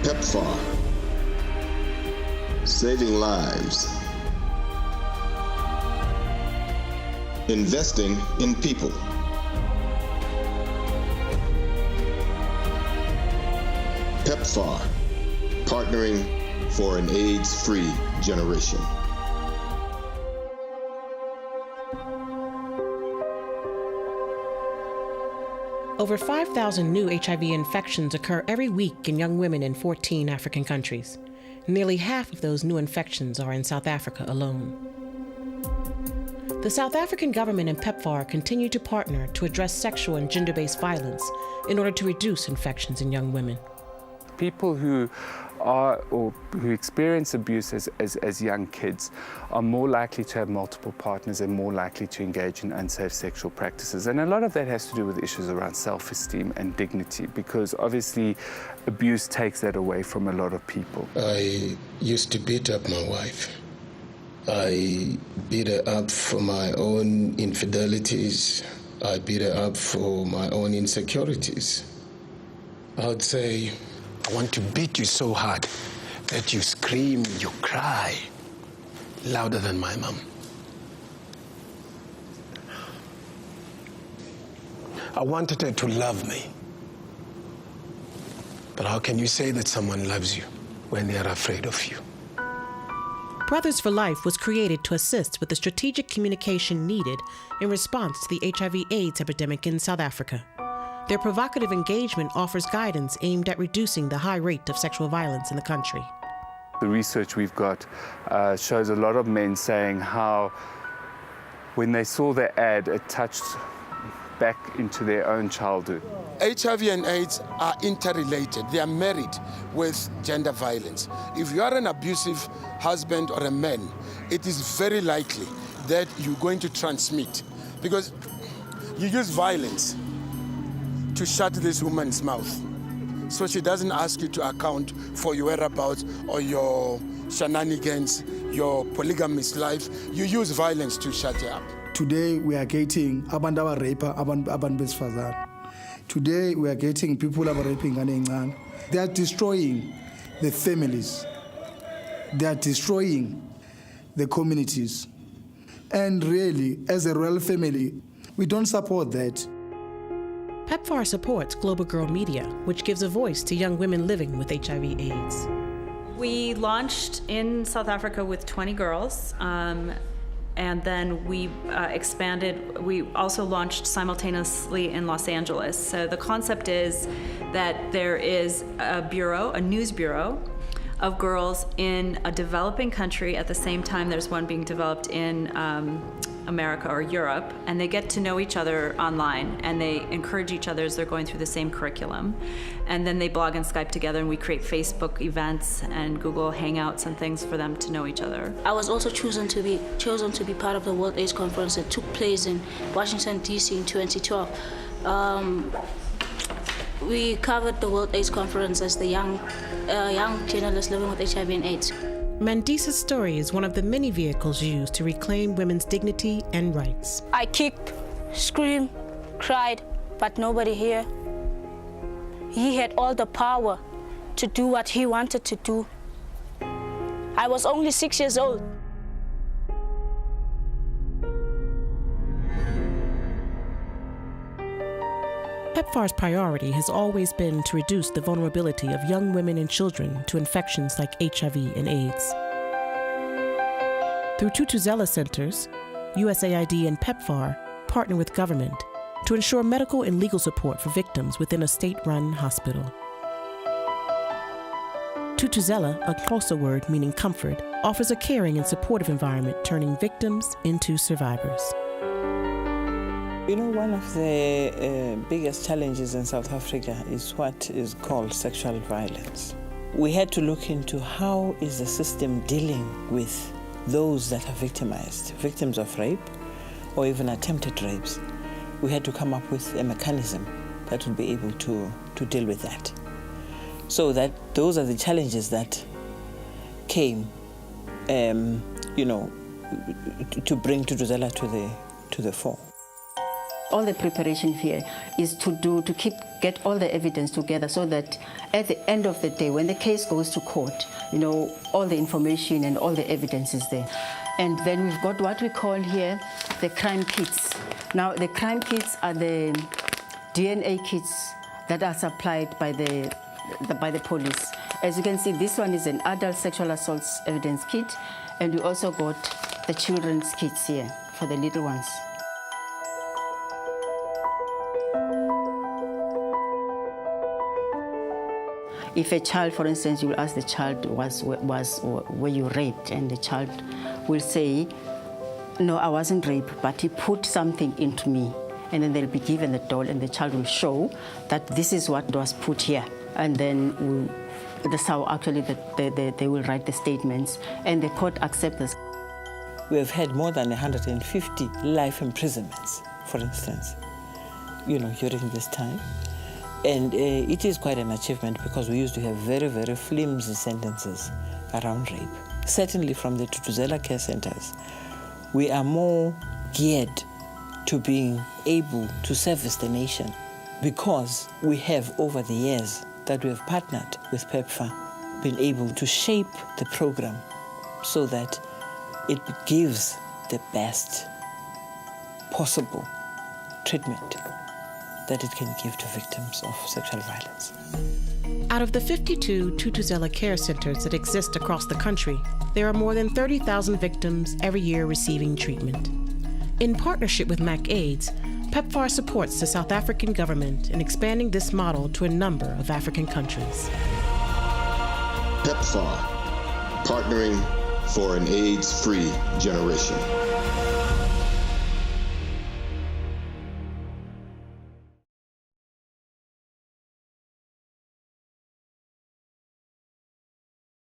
PEPFAR, saving lives, investing in people. PEPFAR, partnering for an AIDS-free generation. Over 5,000 new HIV infections occur every week in young women in 14 African countries. Nearly half of those new infections are in South Africa alone. The South African government and PEPFAR continue to partner to address sexual and gender-based violence in order to reduce infections in young women. People who are or who experience abuse as young kids are more likely to have multiple partners and more likely to engage in unsafe sexual practices. And a lot of that has to do with issues around self-esteem and dignity, because obviously abuse takes that away from a lot of people. I used to beat up my wife. I beat her up for my own infidelities. I beat her up for my own insecurities. I would say, I want to beat you so hard that you scream, you cry, louder than my mom. I wanted her to love me. But how can you say that someone loves you when they are afraid of you? Brothers for Life was created to assist with the strategic communication needed in response to the HIV/AIDS epidemic in South Africa. Their provocative engagement offers guidance aimed at reducing the high rate of sexual violence in the country. The research we've got shows a lot of men saying how when they saw the ad, it touched back into their own childhood. HIV and AIDS are interrelated. They are married with gender violence. If you are an abusive husband or a man, it is very likely that you're going to transmit, because you use violence to shut this woman's mouth, so she doesn't ask you to account for your whereabouts or your shenanigans, your polygamous life. You use violence to shut her up. Today we are getting abantu abarapa abantu besifazane. Today we are getting people abaraping ngane. They are destroying the families. They are destroying the communities. And really, as a royal family, we don't support that. PEPFAR supports Global Girl Media, which gives a voice to young women living with HIV/AIDS. We launched in South Africa with 20 girls, and then we expanded. We also launched simultaneously in Los Angeles. So the concept is that there is a bureau, a news bureau, of girls in a developing country. At the same time, there's one being developed in America or Europe, and they get to know each other online, and they encourage each other as they're going through the same curriculum. And then they blog and Skype together, and we create Facebook events and Google Hangouts and things for them to know each other. I was also chosen to be part of the World AIDS Conference that took place in Washington, D.C. in 2012. We covered the World AIDS Conference as the young journalists living with HIV and AIDS. Mandisa's story is one of the many vehicles used to reclaim women's dignity and rights. I kicked, screamed, cried, but nobody here. He had all the power to do what he wanted to do. I was only 6 years old. PEPFAR's priority has always been to reduce the vulnerability of young women and children to infections like HIV and AIDS. Through Tutuzela centers, USAID and PEPFAR partner with government to ensure medical and legal support for victims within a state-run hospital. Tutuzela, a Xhosa word meaning comfort, offers a caring and supportive environment, turning victims into survivors. You know, one of the biggest challenges in South Africa is what is called sexual violence. We had to look into how is the system dealing with those that are victimized, victims of rape or even attempted rapes. We had to come up with a mechanism that would be able to deal with that. So that those are the challenges that came, you know, to bring Tutuzela to the fore. all the preparation here is to get all the evidence together so that at the end of the day, when the case goes to court, all the information and all the evidence is there. And then we've got what we call here the crime kits. Now, the crime kits are the DNA kits that are supplied by the police. As you can see, this one is an adult sexual assault evidence kit, and we also got the children's kits here for the little ones. If a child, for instance, you will ask the child, were you raped? And the child will say, no, I wasn't raped, but he put something into me. And then they'll be given the doll, and the child will show that this is what was put here. And then that's how actually they will write the statements, and the court accepts this. We have had more than 150 life imprisonments, for instance, during this time. And it is quite an achievement because we used to have very, very flimsy sentences around rape. Certainly from the Tutuzela care centers, we are more geared to being able to service the nation because we have, over the years that we have partnered with PEPFAR, been able to shape the program so that it gives the best possible treatment that it can give to victims of sexual violence. Out of the 52 Tutuzela care centers that exist across the country, there are more than 30,000 victims every year receiving treatment. In partnership with MacAIDS, PEPFAR supports the South African government in expanding this model to a number of African countries. PEPFAR, partnering for an AIDS-free generation.